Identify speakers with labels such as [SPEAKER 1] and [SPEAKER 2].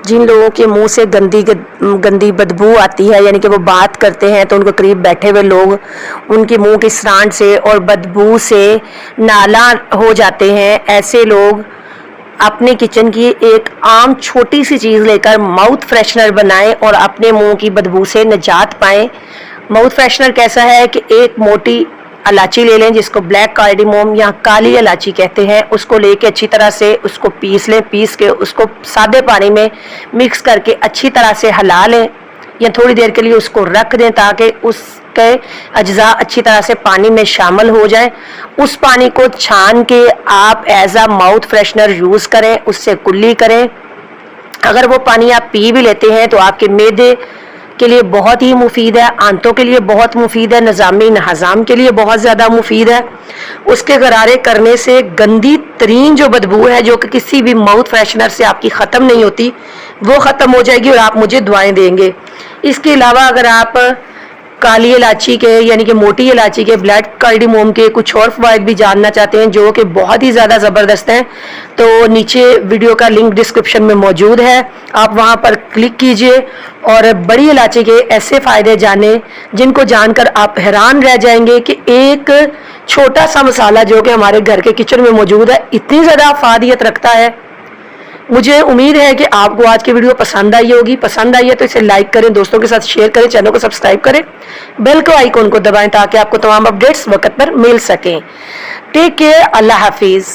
[SPEAKER 1] जिन लोगों के मुंह से गंदी बदबू आती है, यानी कि वो बात करते हैं तो उनको करीब बैठे हुए लोग उनके मुंह की सरांठ से और बदबू से नाला हो जाते हैं, ऐसे लोग अपने किचन की एक आम छोटी सी चीज़ लेकर माउथ फ्रेशनर बनाएं और अपने मुंह की बदबू से निजात पाएं। माउथ फ्रेशनर कैसा है कि एक मोटी इलायची ले लें, जिसको ब्लैक कार्डिमोम या काली इलायची कहते हैं, उसको लेके अच्छी तरह से उसको पीस लें। पीस के उसको सादे पानी में मिक्स करके अच्छी तरह से हिला लें या थोड़ी देर के लिए उसको रख दें ताकि उसके अज्जा अच्छी तरह से पानी में शामिल हो जाएं। उस पानी को छान के आप एज आ माउथ फ्रेशनर यूज़ करें, उससे कुल्ली करें। अगर वो पानी आप पी भी लेते हैं तो आपके मैदे के लिए बहुत ही मुफीद है, आंतों के लिए बहुत मुफीद है, निज़ामी हज़ाम के लिए बहुत ज़्यादा मुफीद है। उसके गरारे करने से गंदी तरीन जो बदबू है जो कि किसी भी माउथ फ्रेशनर से आपकी ख़त्म नहीं होती, वो ख़त्म हो जाएगी और आप मुझे दुआएं देंगे। इसके अलावा अगर आप काली इलायची के यानी कि मोटी इलायची के, ब्लैक कार्डिमोम के कुछ और फ़वाइद भी जानना चाहते हैं जो कि बहुत ही ज़्यादा ज़बरदस्त हैं, तो नीचे वीडियो का लिंक डिस्क्रिप्शन में मौजूद है, आप वहां पर क्लिक कीजिए और बड़ी इलायची के ऐसे फ़ायदे जानें जिनको जानकर आप हैरान रह जाएंगे कि एक छोटा सा मसाला जो कि हमारे घर के किचन में मौजूद है इतनी ज़्यादा अफादियत रखता है। मुझे उम्मीद है कि आपको आज की वीडियो पसंद आई होगी। पसंद आई है तो इसे लाइक करें, दोस्तों के साथ शेयर करें, चैनल को सब्सक्राइब करें, बेल को आइकॉन को दबाएं ताकि आपको तमाम अपडेट्स वक्त पर मिल सकें। टेक केयर, अल्लाह हाफिज़।